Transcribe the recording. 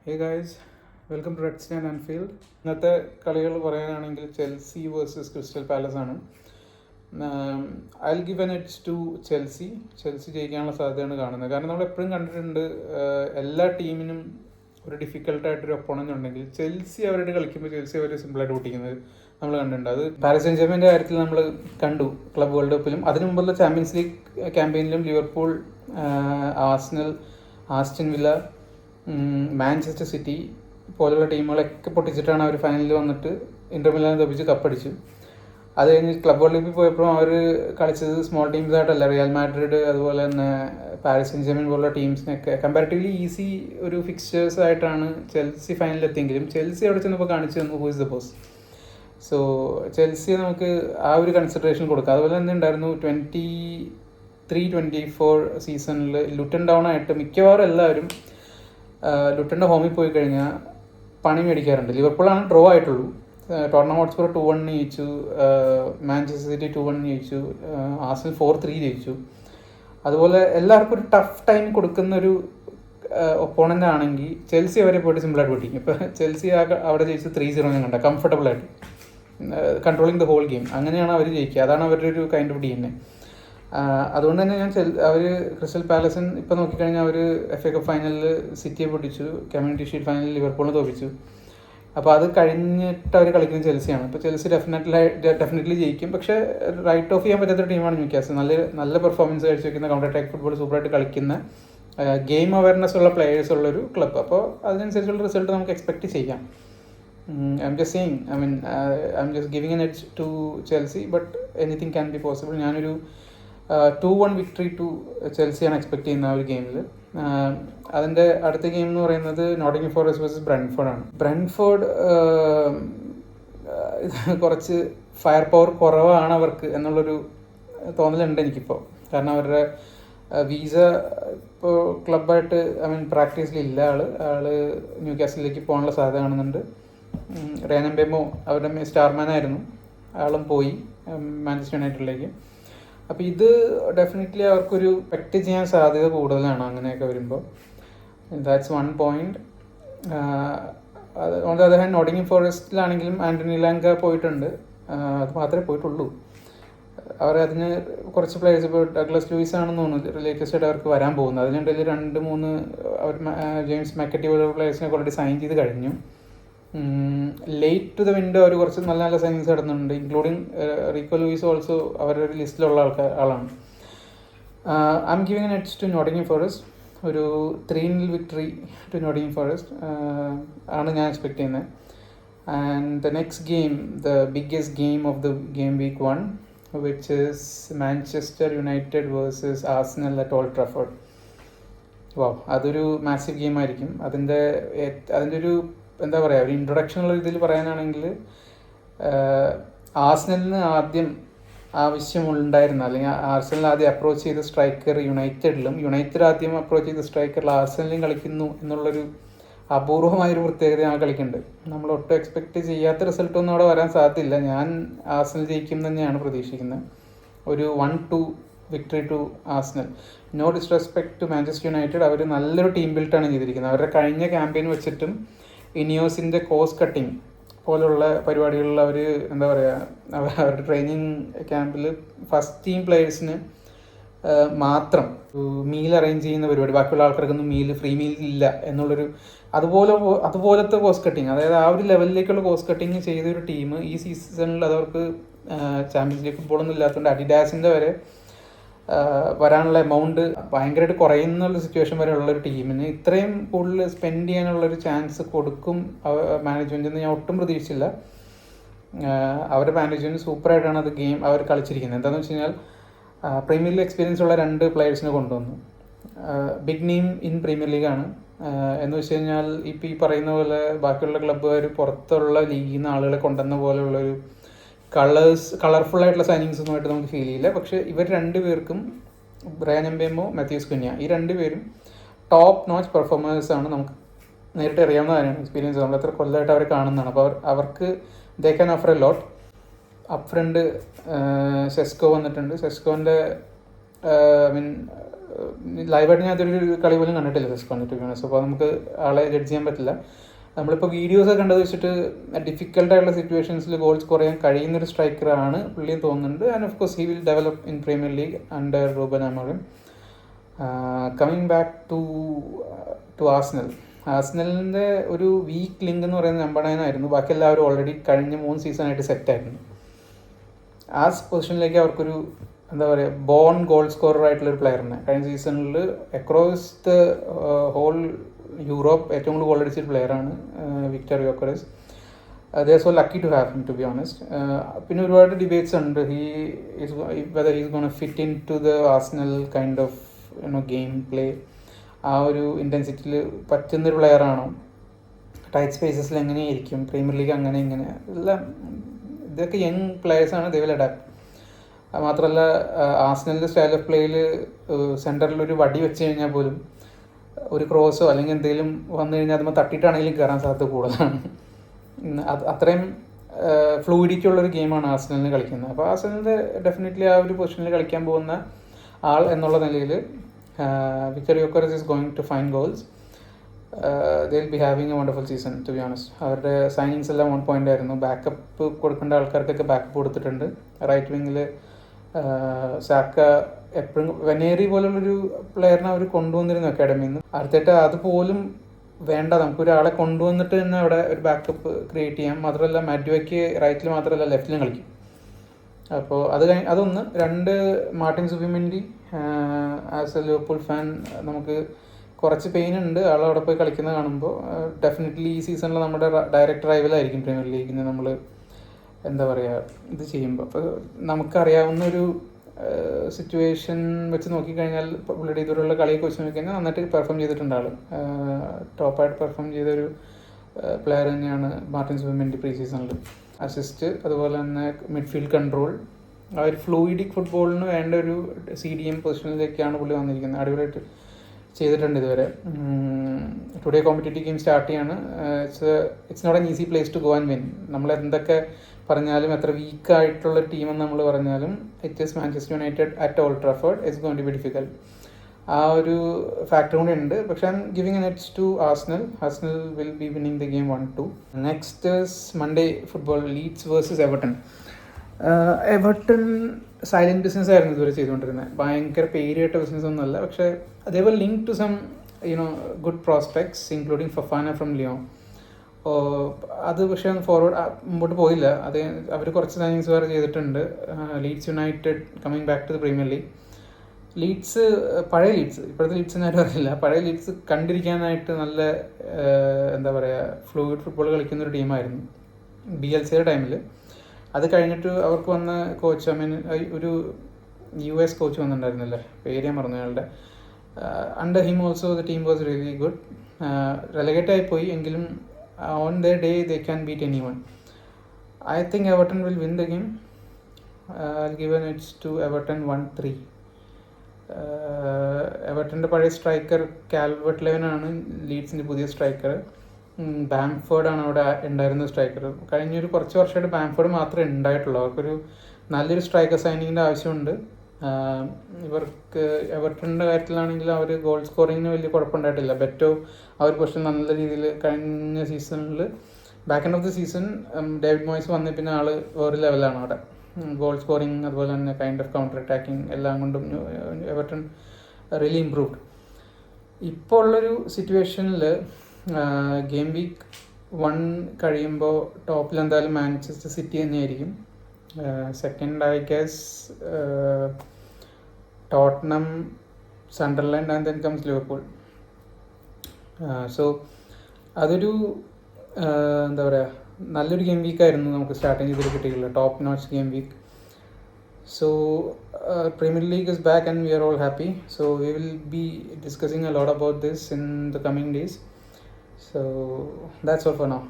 Hey guys, welcome to red stain Anfield. ഇന്നത്തെ കളികൾ പറയാനാണെങ്കിൽ ചെൽസി വേഴ്സസ് ക്രിസ്റ്റൽ പാലസ് ആണ്. I will give an edge to Chelsea. Chelsea ജയിക്കാനുള്ള സാധ്യതയാണ് കാണുന്നത്. കാരണം നമ്മൾ എപ്പോഴും കണ്ടിട്ടുണ്ട് എല്ലാ ടീമിനും ഒരു ഡിഫിക്കൽട്ടായിട്ടൊരു ഒപ്പോണൻ്റ് ഉണ്ടെങ്കിൽ ചെൽസി അവരുടെ കളിക്കുമ്പോൾ ചെൽസി അവർ സിമ്പിളായിട്ട് പൊട്ടിക്കുന്നത് നമ്മൾ കണ്ടിട്ടുണ്ട്. അത് പാരീസ് സെന്റ് ജെർമെൻ്റെ കാര്യത്തിൽ നമ്മൾ കണ്ടു ക്ലബ് വേൾഡ് കപ്പിലും അതിനു മുമ്പുള്ള ചാമ്പ്യൻസ് ലീഗ് ക്യാമ്പയിനിലും. Liverpool, Arsenal, Aston Villa, Manchester City പോലുള്ള ടീമുകളൊക്കെ പൊട്ടിച്ചിട്ടാണ് അവർ ഫൈനലിൽ വന്നിട്ട് ഇന്റർ മിലാൻ തോപ്പിച്ച് കപ്പടിച്ചു. അത് കഴിഞ്ഞ് ക്ലബ് വേൾഡ് കപ്പിൽ പോയപ്പോഴും അവർ കളിച്ചത് സ്മോൾ ടീംസ് ആയിട്ടല്ല. റിയൽ മാഡ്രിഡ് അതുപോലെ തന്നെ പാരീസ് സെന്റ് ജെർമെൻ പോലുള്ള ടീംസിനൊക്കെ കമ്പാരിറ്റീവ്ലി ഈസി ഒരു ഫിക്സ്ചേഴ്സ് ആയിട്ടാണ് ചെൽസി ഫൈനലിൽ എത്തിയെങ്കിലും ചെൽസി അവിടെ ചെന്നപ്പോൾ കാണിച്ചു തന്നു who is the boss. So ചെൽസിയെ നമുക്ക് ആ ഒരു കൺസിഡറേഷൻ കൊടുക്കാം. അതുപോലെ തന്നെ ഉണ്ടായിരുന്നു 23-24 സീസണിൽ ലുട്ടൺ ഡൗൺ ആയിട്ട് മിക്കവാറും എല്ലാവരും ലുട്ടൻ്റെ ഹോമിൽ പോയി കഴിഞ്ഞാൽ പണി മേടിക്കാറുണ്ട്. ലിവർപൂളാണ് ഡ്രോ ആയിട്ടുള്ളൂ. ടോട്ടൻഹാം ഹോട്ട്സ്പർ 2-1 ജയിച്ചു, മാഞ്ചസ്റ്റർ സിറ്റി 2-1 ജയിച്ചു, ആർസണൽ 4-3 ജയിച്ചു. അതുപോലെ എല്ലാവർക്കും ഒരു ടഫ് ടൈം കൊടുക്കുന്ന ഒരു ഒപ്പോണൻ്റ് ആണെങ്കിൽ ചെൽസി അവരെ പോയിട്ട് സിമ്പിളായിട്ട് പൊട്ടിക്കും. ഇപ്പോൾ ചെൽസി അവിടെ ജയിച്ചത് 3-0 ഞാൻ കണ്ട കംഫർട്ടബിളായിട്ട് കൺട്രോളിങ് ദ ഹോൾ ഗെയിം. അങ്ങനെയാണ് അവർ ജയിക്കുക. അതാണ് അവരുടെ ഒരു കൈൻഡ് ഓഫ് DNA. അതുകൊണ്ട് തന്നെ അവർ ക്രിസ്റ്റൽ പാലസിൻ ഇപ്പോൾ നോക്കിക്കഴിഞ്ഞാൽ അവർ FA കപ്പ് ഫൈനലിൽ സിറ്റിയെ പൊട്ടിച്ചു, കമ്മ്യൂണിറ്റി ഷീൽഡ് ഫൈനലിൽ ലിവർപൂളിനെ തോപ്പിച്ചു. അപ്പോൾ അത് കഴിഞ്ഞിട്ട് അവർ കളിക്കുന്ന ചെൽസിയാണ്. ഇപ്പോൾ ചെൽസി ഡെഫിനറ്റ്ലി ജയിക്കും. പക്ഷേ റൈറ്റ് ഓഫ് ചെയ്യാൻ പറ്റാത്ത ടീമാണ് ന്യൂക്കാസിൽ. നല്ല പെർഫോമൻസ് കാഴ്ചവെക്കുന്ന, കൗണ്ടർ അറ്റാക്ക് ഫുട്ബോൾ സൂപ്പറായിട്ട് കളിക്കുന്ന, ഗെയിം അവയർനെസ് ഉള്ള പ്ലെയേഴ്സ് ഉള്ളൊരു ക്ലബ്ബ്. അപ്പോൾ അതിനനുസരിച്ചുള്ള റിസൾട്ട് നമുക്ക് എക്സ്പെക്റ്റ് ചെയ്യാം. I'm just saying, I'm just giving an edge to Chelsea, but anything can be possible. ഞാനൊരു 2-1 വിക്ടറി ടു ചെൽസിയാണ് എക്സ്പെക്ട് ചെയ്യുന്ന ആ ഒരു ഗെയിമിൽ. അതിൻ്റെ അടുത്ത ഗെയിം എന്ന് പറയുന്നത് നോട്ടിംഗ്ഹാം ഫോറസ്റ്റ് വേഴ്സസ് ബ്രെൻഫോർഡാണ്. ബ്രെൻഫോർഡ് കുറച്ച് ഫയർ പവർ കുറവാണ് അവർക്ക് എന്നുള്ളൊരു തോന്നലുണ്ട് എനിക്കിപ്പോൾ. കാരണം അവരുടെ വീസ ഇപ്പോൾ ക്ലബ്ബായിട്ട് പ്രാക്ടീസിലില്ല. ആള് ന്യൂകാസിലേക്ക് പോകാനുള്ള സാധ്യത കാണുന്നുണ്ട്. റയാൻ എംബേമോ അവരുടെ സ്റ്റാർമാനായിരുന്നു, ആളും പോയി മാഞ്ചസ്റ്റർ യുണൈറ്റഡിലേക്ക്. അപ്പോൾ ഇത് ഡെഫിനറ്റ്ലി അവർക്കൊരു എഫക്റ്റ് ചെയ്യാൻ സാധ്യത കൂടുതലാണ് അങ്ങനെയൊക്കെ വരുമ്പോൾ. That's one point. On the other hand Nottingham ഫോറസ്റ്റിലാണെങ്കിലും ആൻ്റണി ലാങ്ക പോയിട്ടുണ്ട്. അത് മാത്രമേ പോയിട്ടുള്ളൂ. അവർ അതിന് കുറച്ച് പ്ലേയേഴ്സ് ഇപ്പോൾ ഡഗ്ലസ് ലൂയിസ് ആണെന്ന് തോന്നുന്നു ലേറ്റസ്റ്റ് ആയിട്ട് അവർക്ക് വരാൻ പോകുന്നത്. അതിനിടയിൽ 2-3 അവർ ജെയിംസ് മാക്കറ്റി പോലുള്ള പ്ലേയേഴ്സിനെ ഓൾറെഡി സൈൻ ചെയ്ത് കഴിഞ്ഞു. ലേറ്റ് ടു ദ വിൻഡോ അവർ കുറച്ച് നല്ല സൈനിങ്സ് നടന്നുണ്ട്, ഇൻക്ലൂഡിങ് റീക്കോ ലൂയിസ് ഓൾസോ അവരുടെ ഒരു ലിസ്റ്റിലുള്ള ആളാണ്. I am giving an edge to Nottingham Forest. ഒരു 3-0 വിക്ടറി ടു നോട്ടിംഗ്ഹാം ഫോറസ്റ്റ് ആണ് ഞാൻ എക്സ്പെക്ട് ചെയ്യുന്നത്. And the next game, the biggest game of the game week 1, which is Manchester United versus Arsenal at Old Trafford. അതൊരു massive game ആയിരിക്കും. അതിൻ്റെ ഒരു എന്താ പറയുക, ഒരു ഇൻട്രൊഡക്ഷനുള്ള രീതിയിൽ പറയാനാണെങ്കിൽ ആർസണലിന് ആദ്യം ആവശ്യമുണ്ടായിരുന്ന, അല്ലെങ്കിൽ ആർസണൽ ആദ്യം അപ്രോച്ച് ചെയ്ത സ്ട്രൈക്കർ യുണൈറ്റഡിലും, യുണൈറ്റഡ് ആദ്യം അപ്രോച്ച് ചെയ്ത സ്ട്രൈക്കറിൽ ആർസണലിലും കളിക്കുന്നു എന്നുള്ളൊരു അപൂർവമായൊരു പ്രത്യേകത ആ കളിക്കുന്നുണ്ട്. നമ്മൾ ഒട്ടും എക്സ്പെക്റ്റ് ചെയ്യാത്ത റിസൾട്ടൊന്നും അവിടെ വരാൻ സാധ്യതയില്ല. ഞാൻ ആർസണൽ ജയിക്കും തന്നെയാണ് പ്രതീക്ഷിക്കുന്നത്. ഒരു 1-2 victory to Arsenal. No disrespect to Manchester United. അവർ നല്ലൊരു ടീം ബിൽട്ടാണ് ചെയ്തിരിക്കുന്നത്. അവരുടെ കഴിഞ്ഞ ക്യാമ്പയിൻ വെച്ചിട്ടും ഇനിയോസിൻ്റെ കോസ്റ്റ് കട്ടിങ് പോലുള്ള പരിപാടികളിൽ അവർ എന്താ പറയുക, അവരുടെ ട്രെയിനിങ് ക്യാമ്പിൽ ഫസ്റ്റ് ടീം പ്ലെയേഴ്സിന് മാത്രം മീൽ അറേഞ്ച് ചെയ്യുന്ന പരിപാടി, ബാക്കിയുള്ള ആൾക്കാർക്കൊന്നും ഫ്രീ മീൽ ഇല്ല എന്നുള്ളൊരു അതുപോലത്തെ കോസ്റ്റ് കട്ടിങ്, അതായത് ആ ഒരു ലെവലിലേക്കുള്ള കോസ്റ്റ് കട്ടിങ് ചെയ്തൊരു ടീം ഈ സീസണിൽ അതവർക്ക് ചാമ്പ്യൻസ് ലീഗ് ഫുട്ബോളൊന്നും ഇല്ലാത്തതുകൊണ്ട് അഡിഡാസിൻ്റെ വരെ വരാനുള്ള എമൗണ്ട് ഭയങ്കരമായിട്ട് കുറയുന്നുള്ള സിറ്റുവേഷൻ വരെ ഉള്ളൊരു ടീമിന് ഇത്രയും കൂടുതൽ സ്പെൻഡ് ചെയ്യാനുള്ളൊരു ചാൻസ് കൊടുക്കും മാനേജ്മെൻറ്റെന്ന് ഞാൻ ഒട്ടും പ്രതീക്ഷിച്ചില്ല. അവരുടെ മാനേജ്മെൻറ്റ് സൂപ്പറായിട്ടാണ് അത് ഗെയിം അവർ കളിച്ചിരിക്കുന്നത്. എന്താണെന്ന് വെച്ച് കഴിഞ്ഞാൽ പ്രീമിയർ ലീഗ് എക്സ്പീരിയൻസ് ഉള്ള 2 പ്ലെയേഴ്സിനെ കൊണ്ടുവന്നു. ബിഗ് നെയിം ഇൻ പ്രീമിയർ ലീഗാണ്. എന്ന് വെച്ച് കഴിഞ്ഞാൽ ഇപ്പോൾ ഈ പറയുന്ന പോലെ ബാക്കിയുള്ള ക്ലബ്ബുകാർ പുറത്തുള്ള ലീഗിൽ നിന്ന് ആളുകളെ കൊണ്ടുവന്ന പോലെയുള്ളൊരു കളർഫുള്ളായിട്ടുള്ള സൈനിങ്സ് ഒന്നുമായിട്ട് നമുക്ക് ഫീൽ ചെയ്യില്ല. പക്ഷേ ഇവർ 2 പേർക്കും, ബ്രയാൻ എംബേമോ, മാത്യൂസ് കുഞ്ഞ, ഈ 2 പേരും ടോപ്പ് നോച്ച് പെർഫോമേഴ്സാണ്. നമുക്ക് നേരിട്ട് അറിയാവുന്ന കാര്യമാണ്, എക്സ്പീരിയൻസ്. നമ്മൾ എത്ര കൊല്ലമായിട്ട് അവരെ കാണുന്നതാണ്. അപ്പോൾ അവർക്ക് they can offer a lot. Up front Sesko വന്നിട്ടുണ്ട്. സെസ്കോൻ്റെ ലൈവായിട്ട് ഞാൻ അതൊരു കളി പോലും കണ്ടിട്ടില്ല സെസ്കോനെ ടു ബി ഓണസ്റ്റ്. അപ്പോൾ നമുക്ക് ആളെ ജഡ്ജ് ചെയ്യാൻ പറ്റില്ല. നമ്മളിപ്പോൾ വീഡിയോസ് കണ്ടത് വെച്ചിട്ട് ഡിഫിക്കൽട്ടായിട്ടുള്ള സിറ്റുവേഷൻസിൽ ഗോൾ സ്കോർ ചെയ്യാൻ കഴിയുന്നൊരു സ്ട്രൈക്കറാണ് പുള്ളിയും തോന്നുന്നുണ്ട്. And of course he will develop in premier league under Ruben Amorim. Coming back to ആർസണലിൻ്റെ ഒരു വീക്ക് ലിങ്ക് എന്ന് പറയുന്നത് നമ്പർ 9 ആയിരുന്നു. ബാക്കി എല്ലാവരും ഓൾറെഡി കഴിഞ്ഞ 3 സീസണായിട്ട് സെറ്റായിരുന്നു. ആ പൊസിഷനിലേക്ക് അവർക്കൊരു എന്താ പറയുക ബോൺ ഗോൾ സ്കോറർ ആയിട്ടുള്ളൊരു പ്ലെയറിനെ കഴിഞ്ഞ സീസണിൽ അക്രോസ് ദ ഹോൾ യൂറോപ്പ് ഏറ്റവും കൂടുതൽ ഗോൾ അടിച്ചൊരു പ്ലെയറാണ് Viktor Gyokeres. They are so lucky to have him to be honest. പിന്നെ ഒരുപാട് ഡിബേറ്റ്സ് ഉണ്ട് whether he's gonna fit in to the Arsenal kind of gameplay. ആ ഒരു ഇൻറ്റൻസിറ്റിയിൽ പറ്റുന്നൊരു പ്ലെയറാണോ, ടൈറ്റ് സ്പേസസിൽ എങ്ങനെയായിരിക്കും, പ്രീമിയർ ലീഗ് അങ്ങനെ ഇങ്ങനെ എല്ലാം ഇതൊക്കെ യങ് പ്ലെയേഴ്സാണ്. They will adapt. മാത്രമല്ല ആർസണലിൻ്റെ സ്റ്റൈൽ ഓഫ് പ്ലേയിൽ സെൻറ്ററിൽ ഒരു വടി വെച്ച് കഴിഞ്ഞാൽ പോലും ഒരു ക്രോസോ അല്ലെങ്കിൽ എന്തെങ്കിലും വന്നു കഴിഞ്ഞാൽ അതുമ്പോൾ തട്ടിയിട്ടാണെങ്കിലും കയറാൻ സാധ്യത കൂടുതലാണ്. അത്രയും ഫ്ലൂയിഡിറ്റി ഉള്ളൊരു ഗെയിമാണ് ആർസണലിന് കളിക്കുന്നത്. അപ്പോൾ ആർസണലിൻ്റെ ഡെഫിനറ്റ്ലി ആ ഒരു പൊസിഷനിൽ കളിക്കാൻ പോകുന്ന ആൾ എന്നുള്ള നിലയിൽ Viktor Gyokeres is going to find goals. They will be having a wonderful season to be honest. അവരുടെ സൈനിങ്സ് എല്ലാം 1 point ആയിരുന്നു. ബാക്കപ്പ് കൊടുക്കേണ്ട ആൾക്കാർക്കൊക്കെ ബാക്കപ്പ് കൊടുത്തിട്ടുണ്ട്. റൈറ്റ് വിങ്ങിൽ സാക്ക എപ്പോഴും വെനേറി പോലുള്ളൊരു പ്ലെയറിനെ അവർ കൊണ്ടുവന്നിരുന്നു അക്കാഡമിയിൽ നിന്ന്. അടുത്തിട്ട് അതുപോലും വേണ്ട, നമുക്കൊരാളെ കൊണ്ടുവന്നിട്ട് തന്നെ അവിടെ ഒരു ബാക്കപ്പ് ക്രിയേറ്റ് ചെയ്യാം. മാത്രമല്ല മാഡ്വയ്ക്ക് റൈറ്റിൽ മാത്രമല്ല ലെഫ്റ്റിലും കളിക്കും. അപ്പോൾ അതൊന്ന്. 2 Martin Zubimendi as A Liverpool fan നമുക്ക് കുറച്ച് പെയിൻ ഉണ്ട് ആളവിടെ പോയി കളിക്കുന്നത് കാണുമ്പോൾ. ഡെഫിനറ്റ്ലി ഈ സീസണിൽ നമ്മുടെ ഡയറക്റ്റ് റൈവലായിരിക്കും പ്രീമിയർ ലീഗിന് നമ്മൾ എന്താ പറയുക ഇത് ചെയ്യുമ്പോൾ. അപ്പോൾ നമുക്കറിയാവുന്നൊരു സിറ്റുവേഷൻ വെച്ച് നോക്കിക്കഴിഞ്ഞാൽ പുള്ളിയുടെ ഇതുവരെയുള്ള കളിയൊക്കെ വെച്ച് നോക്കിക്കഴിഞ്ഞാൽ നന്നായിട്ട് പെർഫോം ചെയ്തിട്ടുണ്ട് ആൾ. ടോപ്പായിട്ട് പെർഫോം ചെയ്തൊരു പ്ലെയർ തന്നെയാണ് മാർട്ടിൻ സുബിമെൻഡി പ്രീ സീസണിൽ. അസിസ്റ്റ്, അതുപോലെ തന്നെ മിഡ്ഫീൽഡ് കൺട്രോൾ, ആ ഒരു ഫ്ലൂയിഡിക് ഫുട്ബോളിന് വേണ്ട ഒരു CDM പൊസിഷനിലേക്കാണ് പുള്ളി വന്നിരിക്കുന്നത്. അടിപൊളിയായിട്ട് ചെയ്തിട്ടുണ്ട് ഇതുവരെ. ടുഡേ കോമ്പറ്റേറ്റീവ് ഗെയിം സ്റ്റാർട്ട് ചെയ്യാണ്. It's not an easy place to go and win. നമ്മൾ എന്തൊക്കെ പറഞ്ഞാലും എത്ര വീക്കായിട്ടുള്ള ടീമെന്ന് നമ്മൾ പറഞ്ഞാലും it is Manchester United at Old Trafford. It's going to be difficult. ആ ഒരു ഫാക്ടർ കൂടി ഉണ്ട്. പക്ഷേ I am giving an edge to Arsenal. Arsenal will be winning the game 1-2. Next Monday football, Leeds versus Everton. Everton silent business ആയിരുന്നു ഇതുവരെ ചെയ്തുകൊണ്ടിരുന്നത്. ഭയങ്കര പേരുകേട്ട ബിസിനസ് ഒന്നുമല്ല. പക്ഷേ അതേപോലെ link to some good prospects including Fofana from Lyon. അത് പക്ഷേ ഫോർവേഡ് മുമ്പോട്ട് പോയില്ല. അത് അവർ കുറച്ച് സൈനിങ്സ് വേറെ ചെയ്തിട്ടുണ്ട്. Leeds United coming back to the Premier League. Leeds പഴയ ലീഡ്സ്, ഇപ്പോഴത്തെ ലീഡ്സ് ആരും അറിയില്ല. പഴയ ലീഡ്സ് കണ്ടിരിക്കാനായിട്ട് നല്ല എന്താ പറയുക ഫ്ലൂയിഡ് ഫുട്ബോൾ കളിക്കുന്നൊരു ടീമായിരുന്നു BLCയുടെ ടൈമിൽ. അത് കഴിഞ്ഞിട്ട് അവർക്ക് വന്ന കോച്ച്, ഒരു US കോച്ച് വന്നിട്ടുണ്ടായിരുന്നല്ലേ, പേര് ഞാൻ മറന്നു അയാളുടെ. Under him also the team was really good. Relegate ആയിപ്പോയി എങ്കിലും on the day they can beat anyone. I think Everton will win the game. I'll give an edge to Everton 1-3. എവർട്ടൻ്റെ പഴയ striker Calvert ലെവനാണ് ലീഡ്സിൻ്റെ പുതിയ striker. ബാംഫോർഡാണ് അവിടെ ഉണ്ടായിരുന്ന striker. കഴിഞ്ഞൊരു കുറച്ച് വർഷമായിട്ട് Bamford മാത്രമേ ഉണ്ടായിട്ടുള്ളൂ. അവർക്കൊരു നല്ലൊരു സ്ട്രൈക്കർ സൈനിങ്ങിൻ്റെ ആവശ്യമുണ്ട്. ഇവർക്ക് എവർട്ടൻ്റെ കാര്യത്തിലാണെങ്കിൽ അവർ ഗോൾ സ്കോറിങ്ങിന് വലിയ കുഴപ്പമുണ്ടായിട്ടില്ല. ബെറ്റോ ആ ഒരു പൊസിഷൻ നല്ല രീതിയിൽ കഴിഞ്ഞ സീസണിൽ back end of the season David Moyes വന്ന പിന്നെ ആൾ വേറെ ലെവലാണ് അവിടെ. ഗോൾ സ്കോറിങ്, അതുപോലെ തന്നെ കൈൻഡ് ഓഫ് കൗണ്ടർ അറ്റാക്കിങ് എല്ലാം കൊണ്ടും എവർട്ടൺ റിയലി ഇംപ്രൂവ്ഡ്. ഇപ്പോൾ ഉള്ളൊരു സിറ്റുവേഷനിൽ ഗെയിം വീക്ക് 1 കഴിയുമ്പോൾ ടോപ്പിൽ എന്തായാലും മാഞ്ചസ്റ്റർ സിറ്റി തന്നെയായിരിക്കും. Second I guess Tottenham, Sunderland and then comes Liverpool. So അതൊരു എന്താ പറയുക നല്ലൊരു ഗെയിം വീക്കായിരുന്നു നമുക്ക് സ്റ്റാർട്ടിങ് ചെയ്തിട്ട് കിട്ടിയിട്ടുള്ളത്. Top notch game week. So Premier League is back and we are all happy. So we will be discussing a lot about this in the coming days. So that's all for now.